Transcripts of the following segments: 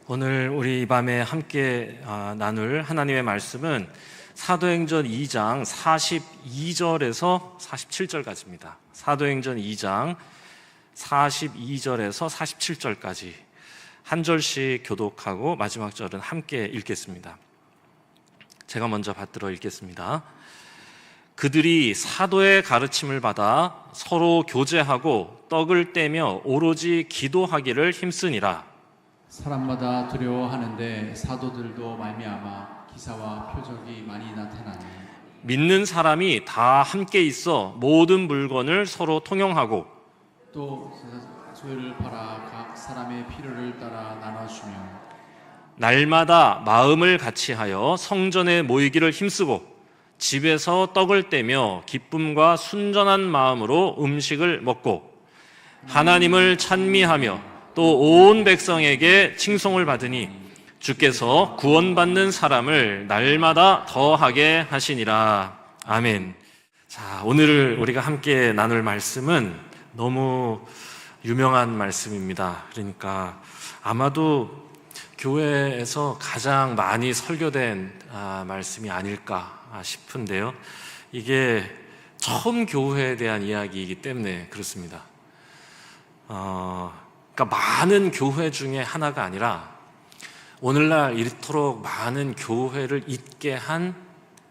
오늘 우리 이 밤에 함께 나눌 하나님의 말씀은 사도행전 2장 42절에서 47절까지입니다. 사도행전 2장 42절에서 47절까지 한 절씩 교독하고 마지막 절은 함께 읽겠습니다. 제가 먼저 받들어 읽겠습니다. 그들이 사도의 가르침을 받아 서로 교제하고 떡을 떼며 오로지 기도하기를 힘쓰니라. 사람마다 두려워하는데 사도들도 말미암아 기사와 표적이 많이 나타나니 믿는 사람이 다 함께 있어 모든 물건을 서로 통용하고 또 소유를 팔아 각 사람의 필요를 따라 나눠주며 날마다 마음을 같이하여 성전에 모이기를 힘쓰고 집에서 떡을 떼며 기쁨과 순전한 마음으로 음식을 먹고 하나님을 찬미하며 또 온 백성에게 칭송을 받으니 주께서 구원받는 사람을 날마다 더하게 하시니라. 아멘. 자, 오늘 우리가 함께 나눌 말씀은 너무 유명한 말씀입니다. 그러니까 아마도 교회에서 가장 많이 설교된 말씀이 아닐까 싶은데요. 이게 처음 교회에 대한 이야기이기 때문에 그렇습니다. 그러니까 많은 교회 중에 하나가 아니라 오늘날 이토록 많은 교회를 잇게 한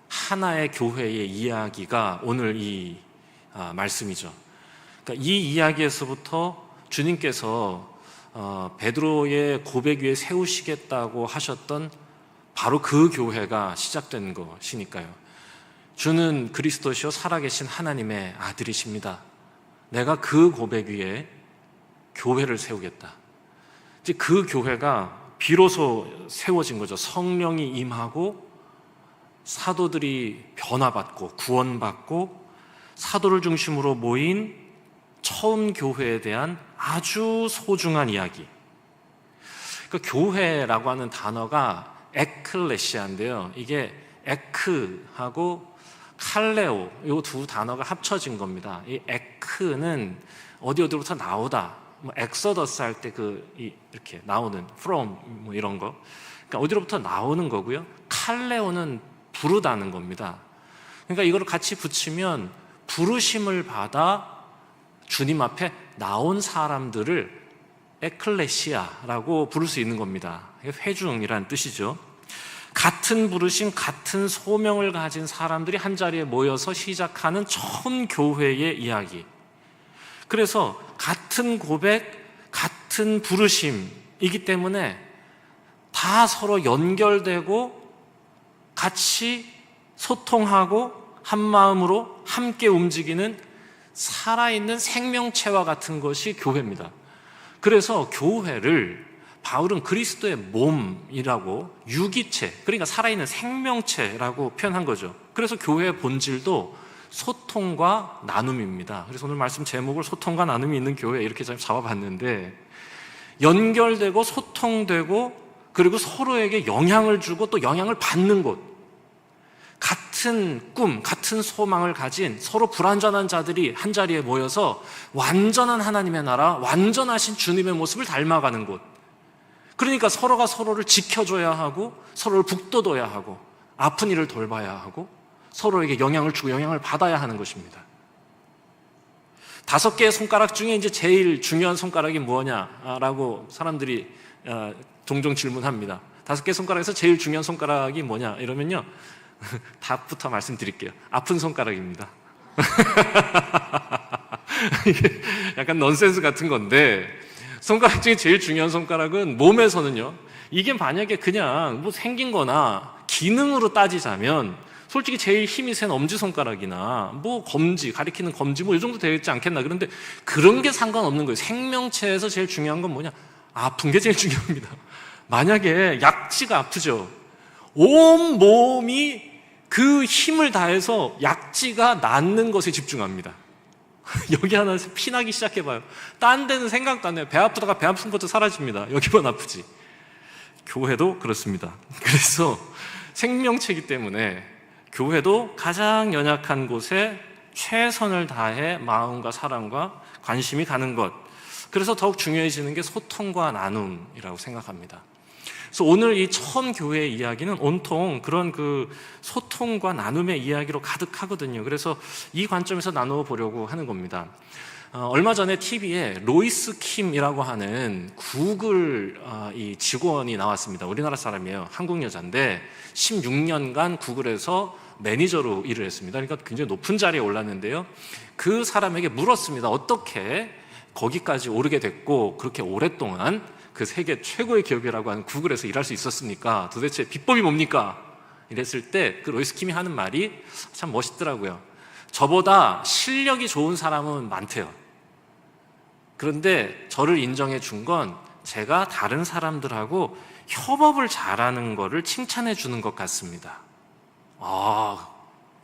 하나의 교회의 이야기가 오늘 이 말씀이죠. 그러니까 이 이야기에서부터 주님께서 베드로의 고백 위에 세우시겠다고 하셨던 바로 그 교회가 시작된 것이니까요. 주는 그리스도시요 살아계신 하나님의 아들이십니다. 내가 그 고백 위에 교회를 세우겠다. 이제 그 교회가 비로소 세워진 거죠. 성령이 임하고 사도들이 변화받고 구원받고 사도를 중심으로 모인 처음 교회에 대한 아주 소중한 이야기. 그러니까 교회라고 하는 단어가 에클레시아인데요. 이게 에크하고 칼레오 이 두 단어가 합쳐진 겁니다. 이 에크는 어디로부터 나오다. 엑서더스 할 때 이렇게 나오는 from 이런 거. 그러니까 어디로부터 나오는 거고요. 칼레오는 부르다는 겁니다. 그러니까 이거를 같이 붙이면 부르심을 받아 주님 앞에 나온 사람들을 에클레시아라고 부를 수 있는 겁니다. 회중이라는 뜻이죠. 같은 부르심, 같은 소명을 가진 사람들이 한 자리에 모여서 시작하는 처음 교회의 이야기. 그래서 같은 고백, 같은 부르심이기 때문에 다 서로 연결되고 같이 소통하고 한 마음으로 함께 움직이는 살아있는 생명체와 같은 것이 교회입니다. 그래서 교회를 바울은 그리스도의 몸이라고 유기체, 그러니까 살아있는 생명체라고 표현한 거죠. 그래서 교회의 본질도 소통과 나눔입니다. 그래서 오늘 말씀 제목을 소통과 나눔이 있는 교회 이렇게 잡아봤는데 연결되고 소통되고 그리고 서로에게 영향을 주고 또 영향을 받는 곳, 같은 꿈, 같은 소망을 가진 서로 불완전한 자들이 한 자리에 모여서 완전한 하나님의 나라, 완전하신 주님의 모습을 닮아가는 곳. 그러니까 서로가 서로를 지켜줘야 하고 서로를 북돋워야 하고 아픈 이를 돌봐야 하고 서로에게 영향을 주고 영향을 받아야 하는 것입니다. 5개의 손가락 중에 이제 제일 중요한 손가락이 뭐냐라고 사람들이 종종 질문합니다. 5개의 손가락에서 제일 중요한 손가락이 뭐냐 이러면요. 답부터 말씀드릴게요. 아픈 손가락입니다. 이게 약간 넌센스 같은 건데 손가락 중에 제일 중요한 손가락은 몸에서는요. 이게 만약에 그냥 뭐 생긴 거나 기능으로 따지자면 솔직히 제일 힘이 센 엄지손가락이나 뭐 검지, 가리키는 검지 뭐 이 정도 되지 않겠나. 그런데 그런 게 상관없는 거예요. 생명체에서 제일 중요한 건 뭐냐? 아픈 게 제일 중요합니다. 만약에 약지가 아프죠. 온 몸이 그 힘을 다해서 약지가 낫는 것에 집중합니다. 여기 하나 피나기 시작해봐요. 딴 데는 생각도 안 해요. 배 아프다가 배 아픈 것도 사라집니다. 여기만 아프지. 교회도 그렇습니다. 그래서 생명체이기 때문에 교회도 가장 연약한 곳에 최선을 다해 마음과 사랑과 관심이 가는 것. 그래서 더욱 중요해지는 게 소통과 나눔이라고 생각합니다. 그래서 오늘 이 처음 교회의 이야기는 온통 그런 그 소통과 나눔의 이야기로 가득하거든요. 그래서 이 관점에서 나누어 보려고 하는 겁니다. 얼마 전에 TV에 로이스 킴이라고 하는 구글 이 직원이 나왔습니다. 우리나라 사람이에요. 한국 여자인데 16년간 구글에서 매니저로 일을 했습니다. 그러니까 굉장히 높은 자리에 올랐는데요. 그 사람에게 물었습니다. 어떻게 거기까지 오르게 됐고 그렇게 오랫동안 그 세계 최고의 기업이라고 하는 구글에서 일할 수 있었습니까? 도대체 비법이 뭡니까? 이랬을 때 그 로이스 킴이 하는 말이 참 멋있더라고요. 저보다 실력이 좋은 사람은 많대요. 그런데 저를 인정해 준 건 제가 다른 사람들하고 협업을 잘하는 거를 칭찬해 주는 것 같습니다.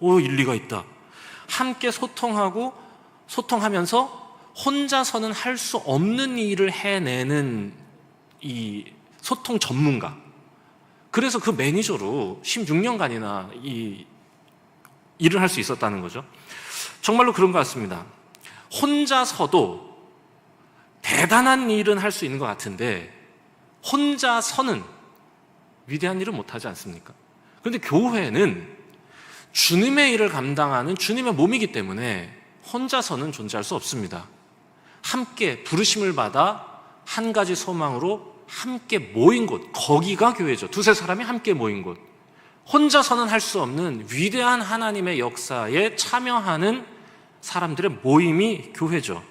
일리가 있다. 함께 소통하면서 혼자서는 할 수 없는 일을 해내는 이 소통 전문가. 그래서 그 매니저로 16년간이나 이 일을 할 수 있었다는 거죠. 정말로 그런 것 같습니다. 혼자서도 대단한 일은 할 수 있는 것 같은데 혼자서는 위대한 일은 못하지 않습니까? 그런데 교회는 주님의 일을 감당하는 주님의 몸이기 때문에 혼자서는 존재할 수 없습니다. 함께 부르심을 받아 한 가지 소망으로 함께 모인 곳, 거기가 교회죠. 두세 사람이 함께 모인 곳. 혼자서는 할 수 없는 위대한 하나님의 역사에 참여하는 사람들의 모임이 교회죠.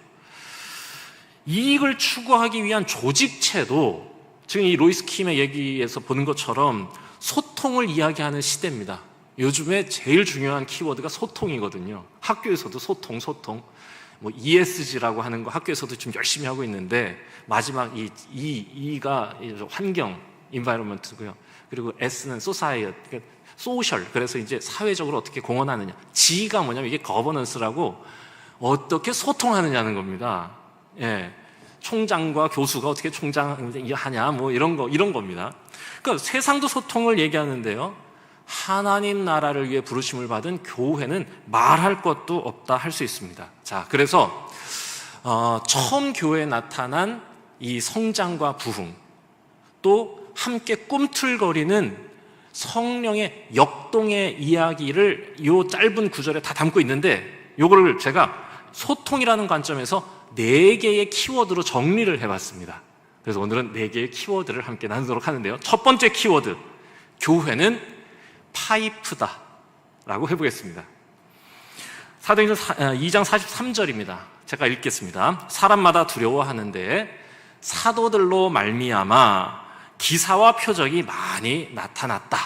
이익을 추구하기 위한 조직체도 지금 이 로이스 킴의 얘기에서 보는 것처럼 소통을 이야기하는 시대입니다. 요즘에 제일 중요한 키워드가 소통이거든요. 학교에서도 소통. 뭐 ESG라고 하는 거 학교에서도 좀 열심히 하고 있는데 마지막 E가 환경, environment고요. 그리고 S는 society, 그러니까 social. 그래서 이제 사회적으로 어떻게 공헌하느냐. G가 뭐냐면 이게 governance라고 어떻게 소통하느냐는 겁니다. 예. 총장과 교수가 어떻게 총장하냐, 뭐 이런 겁니다. 그러니까 세상도 소통을 얘기하는데요. 하나님 나라를 위해 부르심을 받은 교회는 말할 것도 없다 할 수 있습니다. 자, 그래서 처음 교회에 나타난 이 성장과 부흥, 또 함께 꿈틀거리는 성령의 역동의 이야기를 이 짧은 구절에 다 담고 있는데 요거를 제가 소통이라는 관점에서 4개의 키워드로 정리를 해봤습니다. 그래서 오늘은 4개의 키워드를 함께 나누도록 하는데요. 첫 번째 키워드, 교회는 파이프다 라고 해보겠습니다. 사도행전 2장 43절입니다. 제가 읽겠습니다. 사람마다 두려워하는데 사도들로 말미암아 기사와 표적이 많이 나타났다.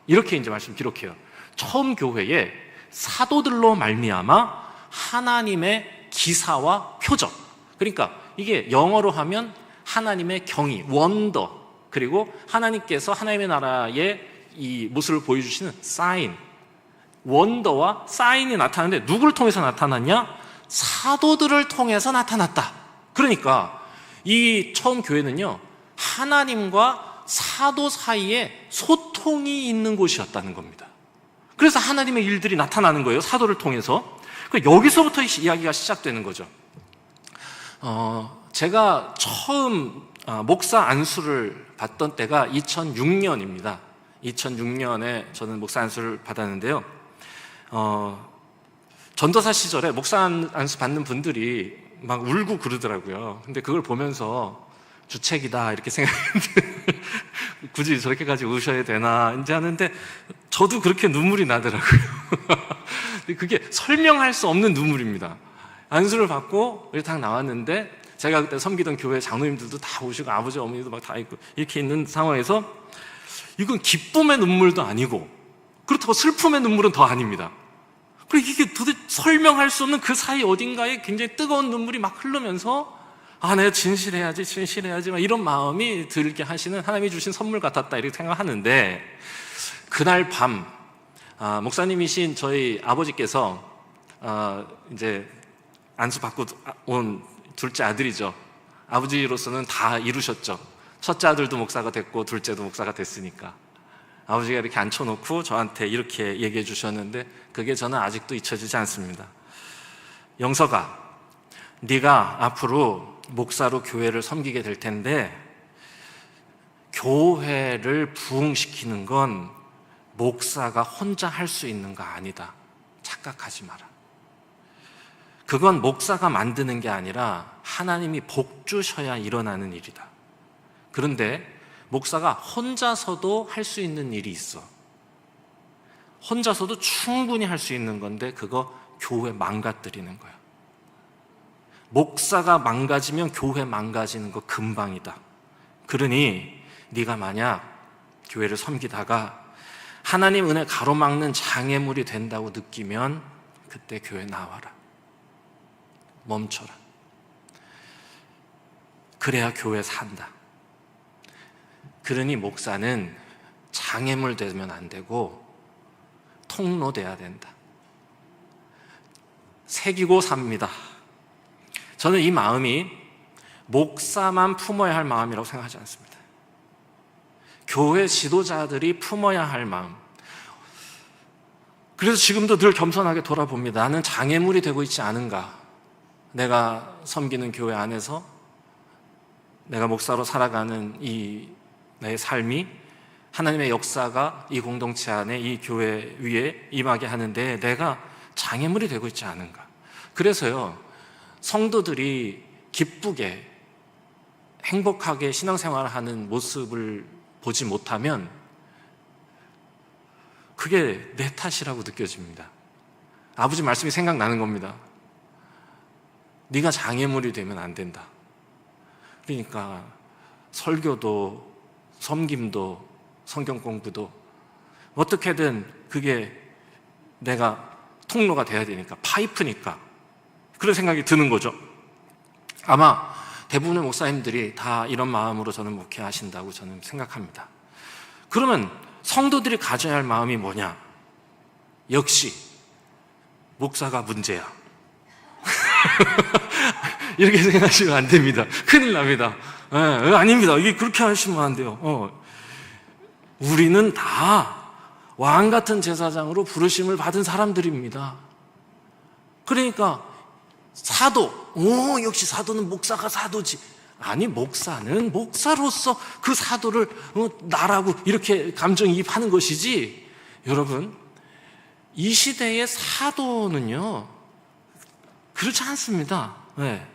이렇게 이제 말씀 기록해요. 처음 교회에 사도들로 말미암아 하나님의 기사와 표적. 그러니까 이게 영어로 하면 하나님의 경이, 원더. 그리고 하나님께서 하나님의 나라의 이 모습을 보여주시는 사인, 원더와 사인이 나타나는데 누구를 통해서 나타났냐? 사도들을 통해서 나타났다. 그러니까 이 처음 교회는요, 하나님과 사도 사이에 소통이 있는 곳이었다는 겁니다. 그래서 하나님의 일들이 나타나는 거예요, 사도를 통해서. 여기서부터 이야기가 시작되는 거죠. 제가 처음 목사 안수를 받던 때가 2006년입니다. 2006년에 저는 목사 안수를 받았는데요. 전도사 시절에 목사 안수 받는 분들이 막 울고 그러더라고요. 근데 그걸 보면서 주책이다 이렇게 생각했는데 굳이 저렇게까지 우셔야 되나 이제 하는데 저도 그렇게 눈물이 나더라고요. 그게 설명할 수 없는 눈물입니다. 안수를 받고 이렇게 딱 나왔는데 제가 그때 섬기던 교회 장로님들도 다 오시고 아버지 어머니도 막 다 있고 이렇게 있는 상황에서 이건 기쁨의 눈물도 아니고 그렇다고 슬픔의 눈물은 더 아닙니다. 그리고 이게 도대체 설명할 수 없는 그 사이 어딘가에 굉장히 뜨거운 눈물이 막 흐르면서 내가 진실해야지 막 이런 마음이 들게 하시는 하나님이 주신 선물 같았다 이렇게 생각하는데 그날 밤 목사님이신 저희 아버지께서 이제 안수 받고 온 둘째 아들이죠. 아버지로서는 다 이루셨죠. 첫째 아들도 목사가 됐고 둘째도 목사가 됐으니까 아버지가 이렇게 앉혀놓고 저한테 이렇게 얘기해 주셨는데 그게 저는 아직도 잊혀지지 않습니다. 영석아, 네가 앞으로 목사로 교회를 섬기게 될 텐데 교회를 부흥시키는 건 목사가 혼자 할 수 있는 거 아니다. 착각하지 마라. 그건 목사가 만드는 게 아니라 하나님이 복 주셔야 일어나는 일이다. 그런데 목사가 혼자서도 할 수 있는 일이 있어. 혼자서도 충분히 할 수 있는 건데 그거 교회 망가뜨리는 거야. 목사가 망가지면 교회 망가지는 거 금방이다. 그러니 네가 만약 교회를 섬기다가 하나님 은혜 가로막는 장애물이 된다고 느끼면 그때 교회 나와라. 멈춰라. 그래야 교회 산다. 그러니 목사는 장애물 되면 안 되고 통로 돼야 된다. 새기고 삽니다. 저는 이 마음이 목사만 품어야 할 마음이라고 생각하지 않습니다. 교회 지도자들이 품어야 할 마음. 그래서 지금도 늘 겸손하게 돌아봅니다. 나는 장애물이 되고 있지 않은가? 내가 섬기는 교회 안에서 내가 목사로 살아가는 이 내 삶이 하나님의 역사가 이 공동체 안에 이 교회 위에 임하게 하는데 내가 장애물이 되고 있지 않은가? 그래서요, 성도들이 기쁘게 행복하게 신앙생활을 하는 모습을 보지 못하면 그게 내 탓이라고 느껴집니다. 아버지 말씀이 생각나는 겁니다. 네가 장애물이 되면 안 된다. 그러니까 설교도 섬김도 성경 공부도 어떻게든 그게 내가 통로가 돼야 되니까, 파이프니까 그런 생각이 드는 거죠. 아마 대부분의 목사님들이 다 이런 마음으로 저는 목회하신다고 저는 생각합니다. 그러면 성도들이 가져야 할 마음이 뭐냐? 역시 목사가 문제야. 이렇게 생각하시면 안 됩니다. 큰일 납니다. 아닙니다. 이게 그렇게 하시면 안 돼요. 우리는 다 왕 같은 제사장으로 부르심을 받은 사람들입니다. 그러니까 사도, 역시 사도는 목사가 사도지. 아니, 목사는 목사로서 그 사도를 나라고 이렇게 감정이입하는 것이지. 여러분, 이 시대의 사도는요, 그렇지 않습니다. 네.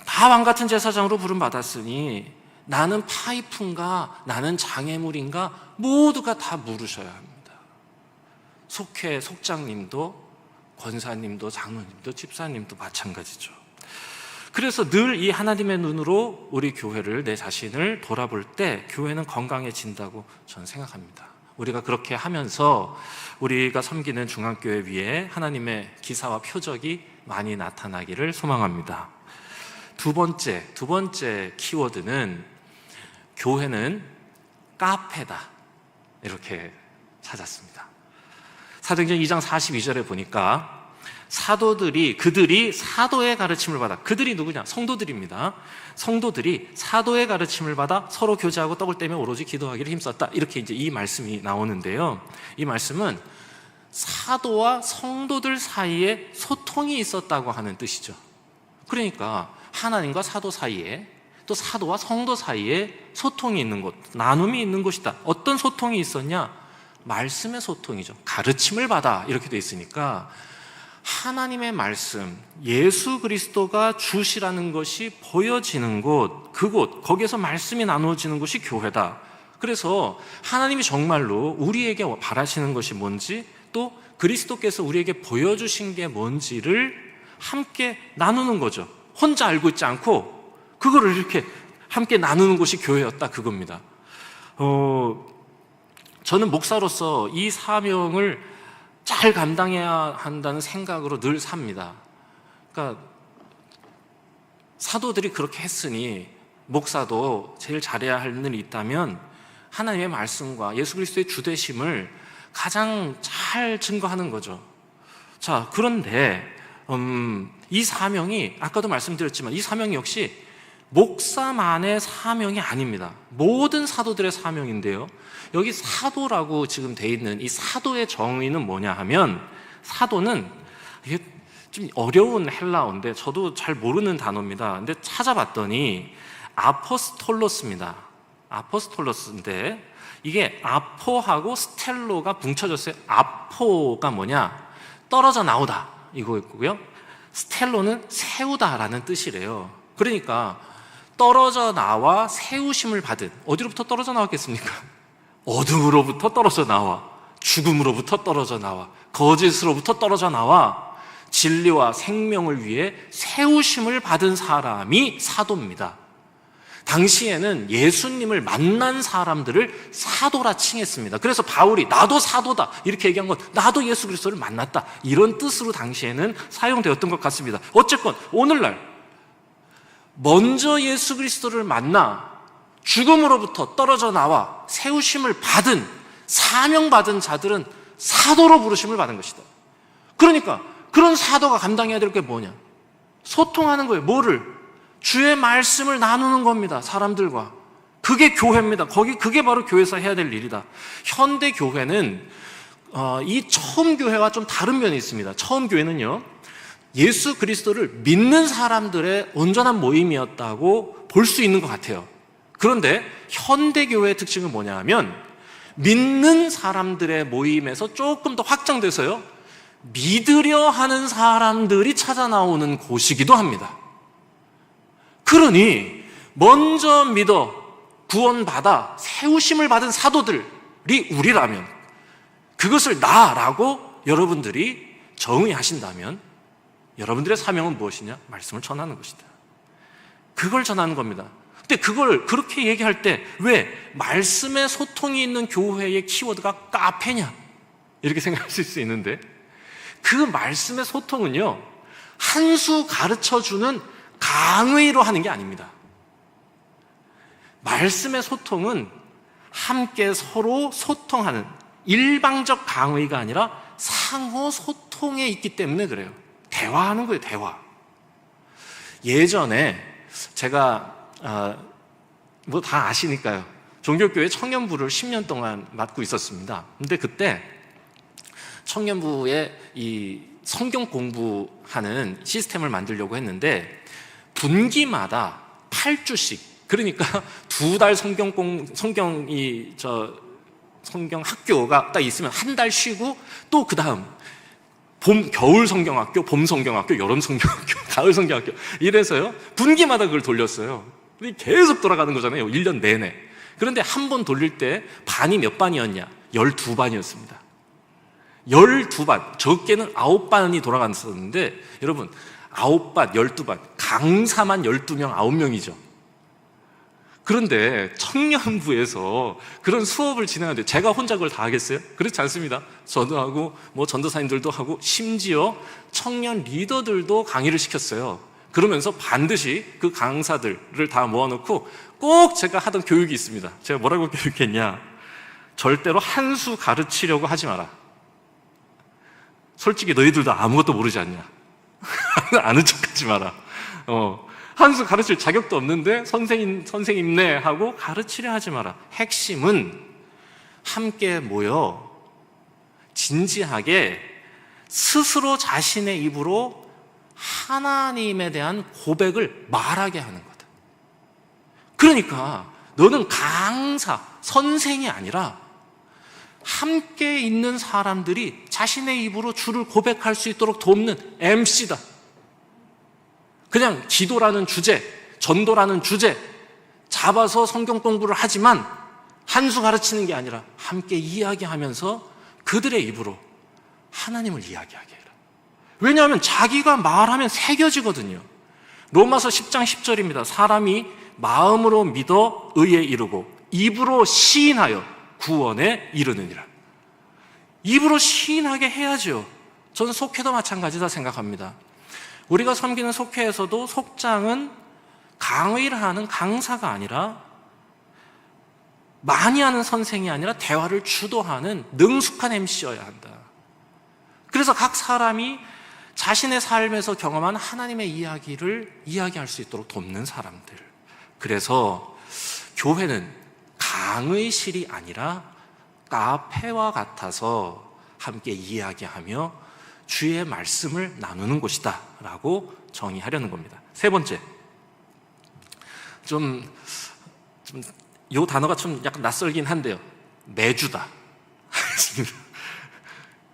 다 왕같은 제사장으로 부름받았으니 나는 파이프인가 나는 장애물인가 모두가 다 물으셔야 합니다. 속장님도 권사님도 장로님도 집사님도 마찬가지죠. 그래서 늘 이 하나님의 눈으로 우리 교회를, 내 자신을 돌아볼 때 교회는 건강해진다고 저는 생각합니다. 우리가 그렇게 하면서 우리가 섬기는 중앙교회 위에 하나님의 기사와 표적이 많이 나타나기를 소망합니다. 두 번째 키워드는 교회는 카페다, 이렇게 찾았습니다. 사도행전 2장 42절에 보니까 그들이 사도의 가르침을 받아, 그들이 누구냐? 성도들입니다. 성도들이 사도의 가르침을 받아 서로 교제하고 떡을 떼며 오로지 기도하기를 힘썼다. 이렇게 이제 이 말씀이 나오는데요. 이 말씀은 사도와 성도들 사이에 소통이 있었다고 하는 뜻이죠. 그러니까 하나님과 사도 사이에, 또 사도와 성도 사이에 소통이 있는 곳, 나눔이 있는 곳이다. 어떤 소통이 있었냐? 말씀의 소통이죠. 가르침을 받아, 이렇게 돼 있으니까 하나님의 말씀, 예수 그리스도가 주시라는 것이 보여지는 곳, 그곳, 거기에서 말씀이 나누어지는 곳이 교회다. 그래서 하나님이 정말로 우리에게 바라시는 것이 뭔지, 또 그리스도께서 우리에게 보여주신 게 뭔지를 함께 나누는 거죠. 혼자 알고 있지 않고 그거를 이렇게 함께 나누는 곳이 교회였다, 그겁니다. 저는 목사로서 이 사명을 잘 감당해야 한다는 생각으로 늘 삽니다. 그러니까 사도들이 그렇게 했으니 목사도 제일 잘해야 할 일이 있다면 하나님의 말씀과 예수 그리스도의 주되심을 가장 잘 증거하는 거죠. 자, 그런데 이 사명이, 아까도 말씀드렸지만 이 사명이 역시 목사만의 사명이 아닙니다. 모든 사도들의 사명인데요, 여기 사도라고 지금 돼 있는 이 사도의 정의는 뭐냐 하면, 사도는, 이게 좀 어려운 헬라어인데 저도 잘 모르는 단어입니다. 근데 찾아봤더니 아포스톨로스입니다. 아포스톨로스인데 이게 아포하고 스텔로가 뭉쳐졌어요. 아포가 뭐냐? 떨어져 나오다 이거였고요. 스텔로는 세우다라는 뜻이래요. 그러니까 떨어져 나와 세우심을 받은, 어디로부터 떨어져 나왔겠습니까? 어둠으로부터 떨어져 나와, 죽음으로부터 떨어져 나와, 거짓으로부터 떨어져 나와 진리와 생명을 위해 세우심을 받은 사람이 사도입니다. 당시에는 예수님을 만난 사람들을 사도라 칭했습니다. 그래서 바울이 나도 사도다 이렇게 얘기한 건 나도 예수 그리스도를 만났다 이런 뜻으로 당시에는 사용되었던 것 같습니다. 어쨌건 오늘날 먼저 예수 그리스도를 만나 죽음으로부터 떨어져 나와 세우심을 받은, 사명받은 자들은 사도로 부르심을 받은 것이다. 그러니까 그런 사도가 감당해야 될 게 뭐냐? 소통하는 거예요. 뭐를? 주의 말씀을 나누는 겁니다. 사람들과. 그게 교회입니다. 그게 바로 교회에서 해야 될 일이다. 현대 교회는 이 처음 교회와 좀 다른 면이 있습니다. 처음 교회는요, 예수 그리스도를 믿는 사람들의 온전한 모임이었다고 볼 수 있는 것 같아요. 그런데 현대 교회의 특징은 뭐냐 하면 믿는 사람들의 모임에서 조금 더 확장돼서요, 믿으려 하는 사람들이 찾아 나오는 곳이기도 합니다. 그러니 먼저 믿어 구원받아 세우심을 받은 사도들이 우리라면, 그것을 나라고 여러분들이 정의하신다면 여러분들의 사명은 무엇이냐? 말씀을 전하는 것이다. 그걸 전하는 겁니다. 근데 그걸 그렇게 얘기할 때 왜 말씀의 소통이 있는 교회의 키워드가 카페냐? 이렇게 생각하실 수 있는데, 그 말씀의 소통은요, 한 수 가르쳐주는 강의로 하는 게 아닙니다. 말씀의 소통은 함께 서로 소통하는 일방적 강의가 아니라 상호 소통에 있기 때문에 그래요. 대화하는 거예요, 대화. 예전에 제가 뭐 다 아시니까요, 종교교회 청년부를 10년 동안 맡고 있었습니다. 근데 그때 청년부에 이 성경 공부하는 시스템을 만들려고 했는데 분기마다 8주씩, 그러니까 2달 성경 학교가 딱 있으면 한 달 쉬고 또 그 다음 겨울 성경학교, 봄 성경학교, 여름 성경학교, 가을 성경학교 이래서요 분기마다 그걸 돌렸어요. 계속 돌아가는 거잖아요, 1년 내내. 그런데 한 번 돌릴 때 반이 몇 반이었냐? 12반이었습니다. 12반, 적게는 9반이 돌아갔었는데 여러분 9반, 12반, 강사만 12명, 9명이죠. 그런데 청년부에서 그런 수업을 진행하는데 제가 혼자 그걸 다 하겠어요? 그렇지 않습니다. 저도 하고 뭐 전도사님들도 하고 심지어 청년 리더들도 강의를 시켰어요. 그러면서 반드시 그 강사들을 다 모아놓고 꼭 제가 하던 교육이 있습니다. 제가 뭐라고 교육했냐? 절대로 한 수 가르치려고 하지 마라. 솔직히 너희들도 아무것도 모르지 않냐? 아는 척하지 마라. 한 수 가르칠 자격도 없는데 선생님네 하고 가르치려 하지 마라. 핵심은 함께 모여 진지하게 스스로 자신의 입으로 하나님에 대한 고백을 말하게 하는 거다. 그러니까 너는 강사, 선생이 아니라 함께 있는 사람들이 자신의 입으로 주를 고백할 수 있도록 돕는 MC다. 그냥 기도라는 주제, 전도라는 주제 잡아서 성경 공부를 하지만 한 수 가르치는 게 아니라 함께 이야기하면서 그들의 입으로 하나님을 이야기하게 해라. 왜냐하면 자기가 말하면 새겨지거든요. 로마서 10장 10절입니다. 사람이 마음으로 믿어 의에 이르고 입으로 시인하여 구원에 이르느니라. 입으로 시인하게 해야죠. 저는 속회도 마찬가지다 생각합니다. 우리가 섬기는 속회에서도 속장은 강의를 하는 강사가 아니라, 많이 하는 선생이 아니라 대화를 주도하는 능숙한 MC여야 한다. 그래서 각 사람이 자신의 삶에서 경험한 하나님의 이야기를 이야기할 수 있도록 돕는 사람들. 그래서 교회는 강의실이 아니라 카페와 같아서 함께 이야기하며 주의 말씀을 나누는 곳이다 라고 정의하려는 겁니다. 세 번째, 요 단어가 좀 약간 낯설긴 한데요. 매주다.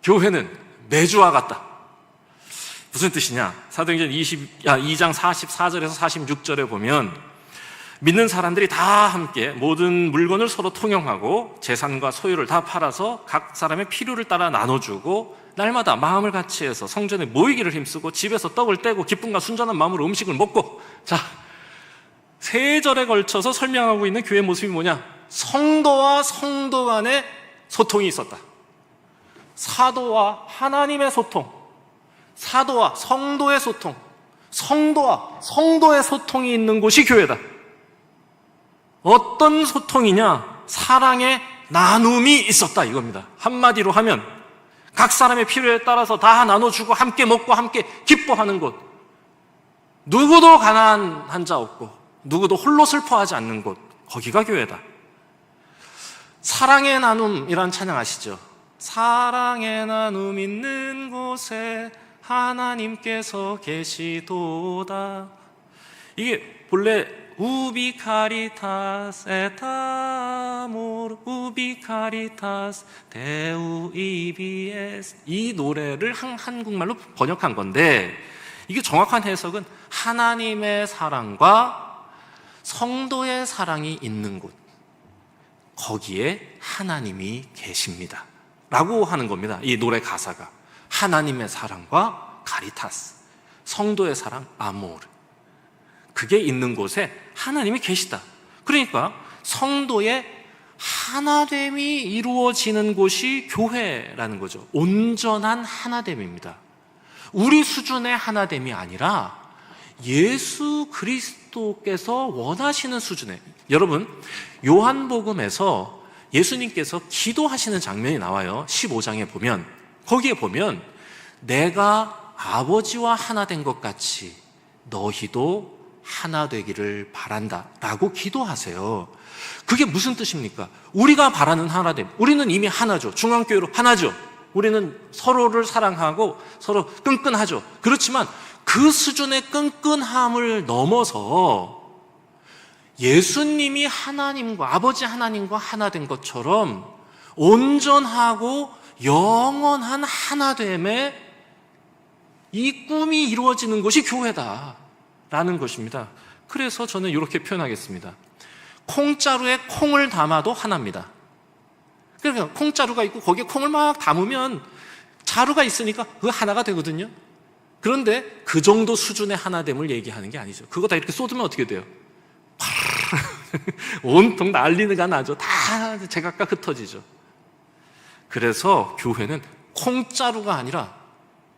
교회는 매주와 같다. 무슨 뜻이냐? 사도행전 2장 44절에서 46절에 보면 믿는 사람들이 다 함께 모든 물건을 서로 통용하고 재산과 소유를 다 팔아서 각 사람의 필요를 따라 나눠주고 날마다 마음을 같이해서 성전에 모이기를 힘쓰고 집에서 떡을 떼고 기쁨과 순전한 마음으로 음식을 먹고. 자, 3절에 걸쳐서 설명하고 있는 교회의 모습이 뭐냐? 성도와 성도 간의 소통이 있었다. 사도와 하나님의 소통, 사도와 성도의 소통, 성도와 성도의 소통이 있는 곳이 교회다. 어떤 소통이냐? 사랑의 나눔이 있었다 이겁니다. 한마디로 하면 각 사람의 필요에 따라서 다 나눠주고 함께 먹고 함께 기뻐하는 곳, 누구도 가난한 자 없고 누구도 홀로 슬퍼하지 않는 곳, 거기가 교회다. 사랑의 나눔이란 찬양 아시죠? 사랑의 나눔 있는 곳에 하나님께서 계시도다. 이게 본래 우비 카리타스 에타모르 우비 카리타스 데우 이비에스, 이 노래를 한국말로 번역한 건데, 이게 정확한 해석은 하나님의 사랑과 성도의 사랑이 있는 곳, 거기에 하나님이 계십니다 라고 하는 겁니다. 이 노래 가사가 하나님의 사랑과 카리타스, 성도의 사랑 아모르, 그게 있는 곳에 하나님이 계시다. 그러니까 성도의 하나됨이 이루어지는 곳이 교회라는 거죠. 온전한 하나됨입니다. 우리 수준의 하나됨이 아니라 예수 그리스도께서 원하시는 수준의. 여러분, 요한복음에서 예수님께서 기도하시는 장면이 나와요. 15장에 보면, 거기에 보면 내가 아버지와 하나 된 것 같이 너희도 하나 되기를 바란다 라고 기도하세요. 그게 무슨 뜻입니까? 우리가 바라는 하나됨, 우리는 이미 하나죠. 중앙교회로 하나죠. 우리는 서로를 사랑하고 서로 끈끈하죠. 그렇지만 그 수준의 끈끈함을 넘어서 예수님이 하나님과, 아버지 하나님과 하나 된 것처럼 온전하고 영원한 하나됨에 이 꿈이 이루어지는 것이 교회다라는 것입니다. 그래서 저는 이렇게 표현하겠습니다. 콩자루에 콩을 담아도 하나입니다. 그러니까 콩자루가 있고 거기에 콩을 막 담으면 자루가 있으니까 그 하나가 되거든요. 그런데 그 정도 수준의 하나됨을 얘기하는 게 아니죠. 그거 다 이렇게 쏟으면 어떻게 돼요? 온통 난리가 나죠. 다 제각각 흩어지죠. 그래서 교회는 콩자루가 아니라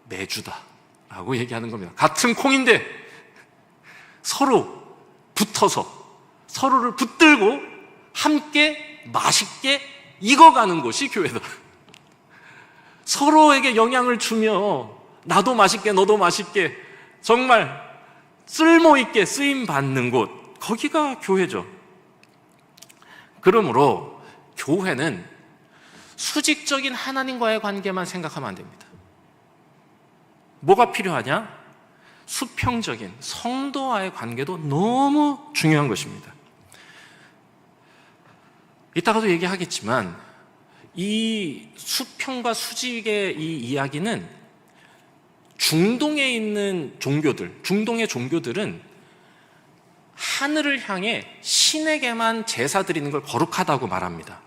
매주다라고 얘기하는 겁니다. 같은 콩인데 서로 붙어서 서로를 붙들고 함께 맛있게 익어가는 것이 교회다. 서로에게 영향을 주며 나도 맛있게 너도 맛있게 정말 쓸모있게 쓰임받는 곳, 거기가 교회죠. 그러므로 교회는 수직적인 하나님과의 관계만 생각하면 안 됩니다. 뭐가 필요하냐? 수평적인 성도와의 관계도 너무 중요한 것입니다. 이따가도 얘기하겠지만 이 수평과 수직의 이 이야기는 중동에 있는 종교들, 중동의 종교들은 하늘을 향해 신에게만 제사 드리는 걸 거룩하다고 말합니다.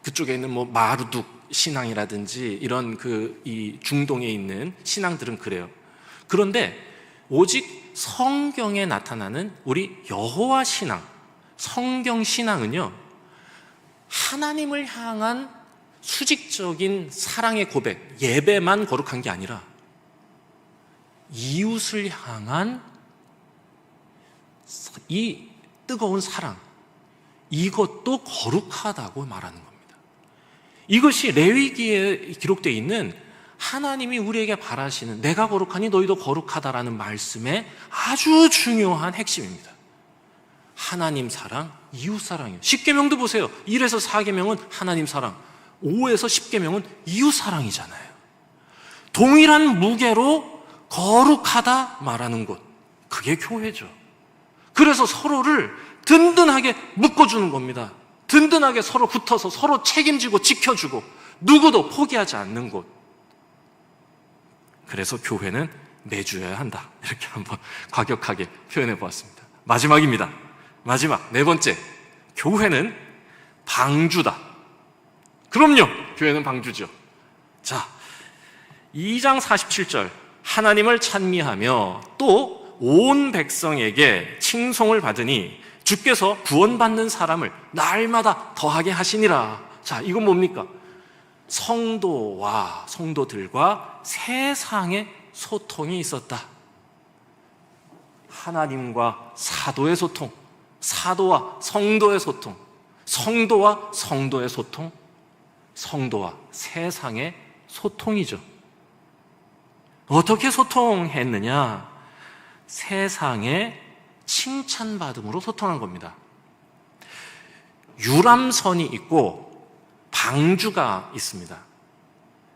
그쪽에 있는 마르둑 신앙이라든지 이런 이 중동에 있는 신앙들은 그래요. 그런데 오직 성경에 나타나는 우리 여호와 신앙, 성경 신앙은요, 하나님을 향한 수직적인 사랑의 고백, 예배만 거룩한 게 아니라 이웃을 향한 이 뜨거운 사랑, 이것도 거룩하다고 말하는 겁니다. 이것이 레위기에 기록되어 있는 하나님이 우리에게 바라시는 내가 거룩하니 너희도 거룩하다라는 말씀의 아주 중요한 핵심입니다. 하나님 사랑, 이웃 사랑이에요. 10계명도 보세요. 1에서 4계명은 하나님 사랑, 5에서 10계명은 이웃 사랑이잖아요. 동일한 무게로 거룩하다 말하는 곳, 그게 교회죠. 그래서 서로를 든든하게 묶어주는 겁니다. 든든하게 서로 붙어서 서로 책임지고 지켜주고 누구도 포기하지 않는 곳. 그래서 교회는 매주여야 한다. 이렇게 한번 과격하게 표현해 보았습니다. 마지막입니다. 마지막, 네 번째. 교회는 방주다. 그럼요. 교회는 방주죠. 자, 2장 47절. 하나님을 찬미하며 또 온 백성에게 칭송을 받으니 주께서 구원받는 사람을 날마다 더하게 하시니라. 자, 이건 뭡니까? 성도와 성도들과 세상의 소통이 있었다. 하나님과 사도의 소통, 사도와 성도의 소통, 성도와 성도의 소통, 성도와 세상의 소통이죠. 어떻게 소통했느냐? 세상에 칭찬받음으로 소통한 겁니다. 유람선이 있고 방주가 있습니다.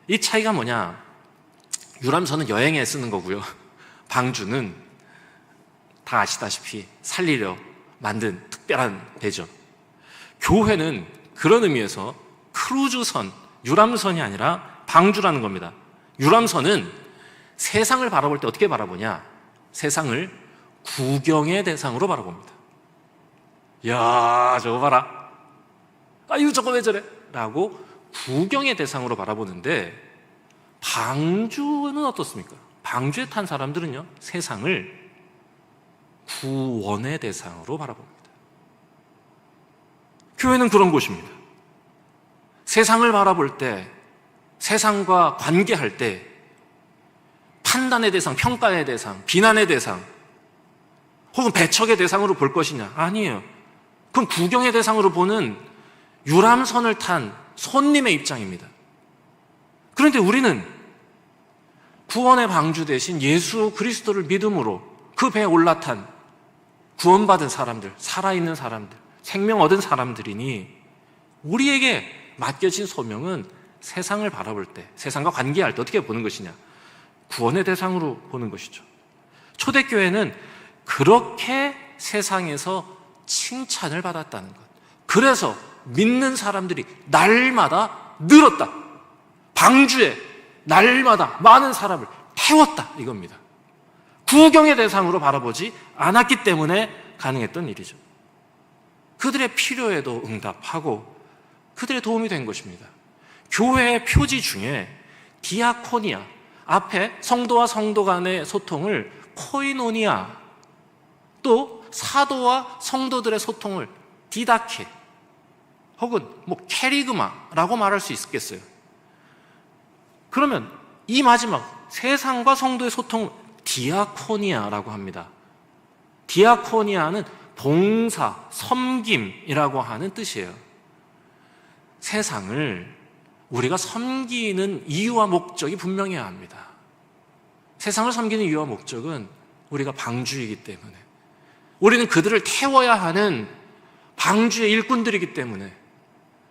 이 차이가 뭐냐? 유람선은 여행에 쓰는 거고요. 방주는 다 아시다시피 살리려 만든 특별한 배죠. 교회는 그런 의미에서 크루즈선, 유람선이 아니라 방주라는 겁니다. 유람선은 세상을 바라볼 때 어떻게 바라보냐? 세상을 구경의 대상으로 바라봅니다. 야, 저거 봐라. 아유, 저거 왜 저래? 라고 구경의 대상으로 바라보는데, 방주는 어떻습니까? 방주에 탄 사람들은요, 세상을 구원의 대상으로 바라봅니다. 교회는 그런 곳입니다. 세상을 바라볼 때, 세상과 관계할 때, 판단의 대상, 평가의 대상, 비난의 대상, 혹은 배척의 대상으로 볼 것이냐? 아니에요. 그럼 구경의 대상으로 보는 유람선을 탄 손님의 입장입니다. 그런데 우리는 구원의 방주 대신 예수 그리스도를 믿음으로 그 배에 올라탄 구원받은 사람들, 살아있는 사람들, 생명 얻은 사람들이니 우리에게 맡겨진 소명은 세상을 바라볼 때, 세상과 관계할 때 어떻게 보는 것이냐? 구원의 대상으로 보는 것이죠. 초대교회는 그렇게 세상에서 칭찬을 받았다는 것. 그래서 믿는 사람들이 날마다 늘었다. 방주에 날마다 많은 사람을 태웠다. 이겁니다. 구경의 대상으로 바라보지 않았기 때문에 가능했던 일이죠. 그들의 필요에도 응답하고 그들의 도움이 된 것입니다. 교회의 표지 중에 디아코니아, 앞에 성도와 성도 간의 소통을 코이노니아, 또 사도와 성도들의 소통을 디다케, 혹은 캐리그마라고 말할 수 있겠어요. 그러면 이 마지막 세상과 성도의 소통을 디아코니아라고 합니다. 디아코니아는 봉사, 섬김이라고 하는 뜻이에요. 세상을 우리가 섬기는 이유와 목적이 분명해야 합니다. 세상을 섬기는 이유와 목적은 우리가 방주이기 때문에, 우리는 그들을 태워야 하는 방주의 일꾼들이기 때문에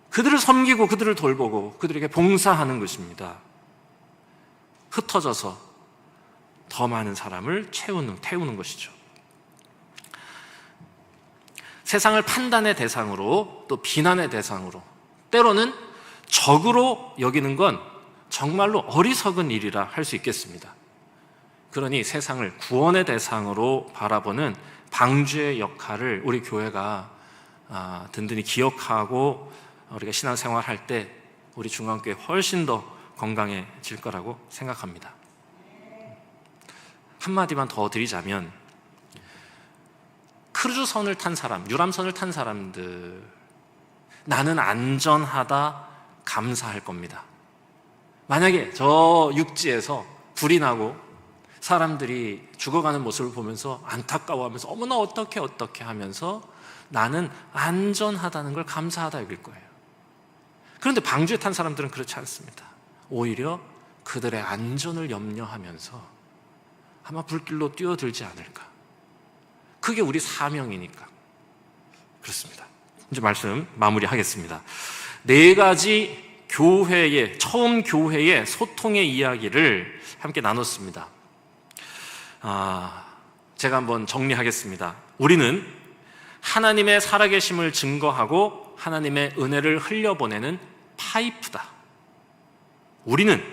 그들을 섬기고 그들을 돌보고 그들에게 봉사하는 것입니다. 흩어져서 더 많은 사람을 태우는 것이죠. 세상을 판단의 대상으로, 또 비난의 대상으로, 때로는 적으로 여기는 건 정말로 어리석은 일이라 할 수 있겠습니다. 그러니 세상을 구원의 대상으로 바라보는 방주의 역할을 우리 교회가 든든히 기억하고 우리가 신앙생활할 때 우리 중앙교회 훨씬 더 건강해질 거라고 생각합니다. 한마디만 더 드리자면, 크루즈선을 탄 사람, 유람선을 탄 사람들, 나는 안전하다 감사할 겁니다. 만약에 저 육지에서 불이 나고 사람들이 죽어가는 모습을 보면서 안타까워하면서 어머나 어떻게 하면서 나는 안전하다는 걸 감사하다 여길 거예요. 그런데 방주에 탄 사람들은 그렇지 않습니다. 오히려 그들의 안전을 염려하면서 아마 불길로 뛰어들지 않을까. 그게 우리 사명이니까 그렇습니다. 이제 말씀 마무리하겠습니다. 네 가지 처음 교회의 소통의 이야기를 함께 나눴습니다. 제가 한번 정리하겠습니다. 우리는 하나님의 살아계심을 증거하고 하나님의 은혜를 흘려보내는 파이프다. 우리는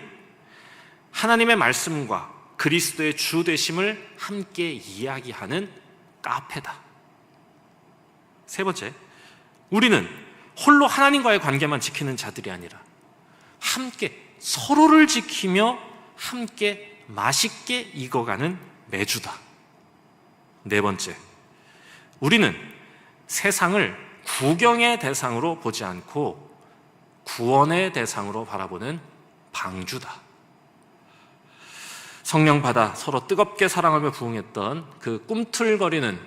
하나님의 말씀과 그리스도의 주 되심을 함께 이야기하는 카페다. 세 번째, 우리는 홀로 하나님과의 관계만 지키는 자들이 아니라 함께 서로를 지키며 함께 맛있게 익어가는 매주다. 네 번째, 우리는 세상을 구경의 대상으로 보지 않고 구원의 대상으로 바라보는 방주다. 성령 받아 서로 뜨겁게 사랑하며 부흥했던 그 꿈틀거리는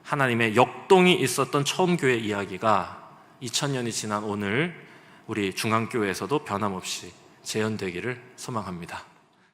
하나님의 역동이 있었던 처음 교회 이야기가 2000년이 지난 오늘 우리 중앙교회에서도 변함없이 재현되기를 소망합니다.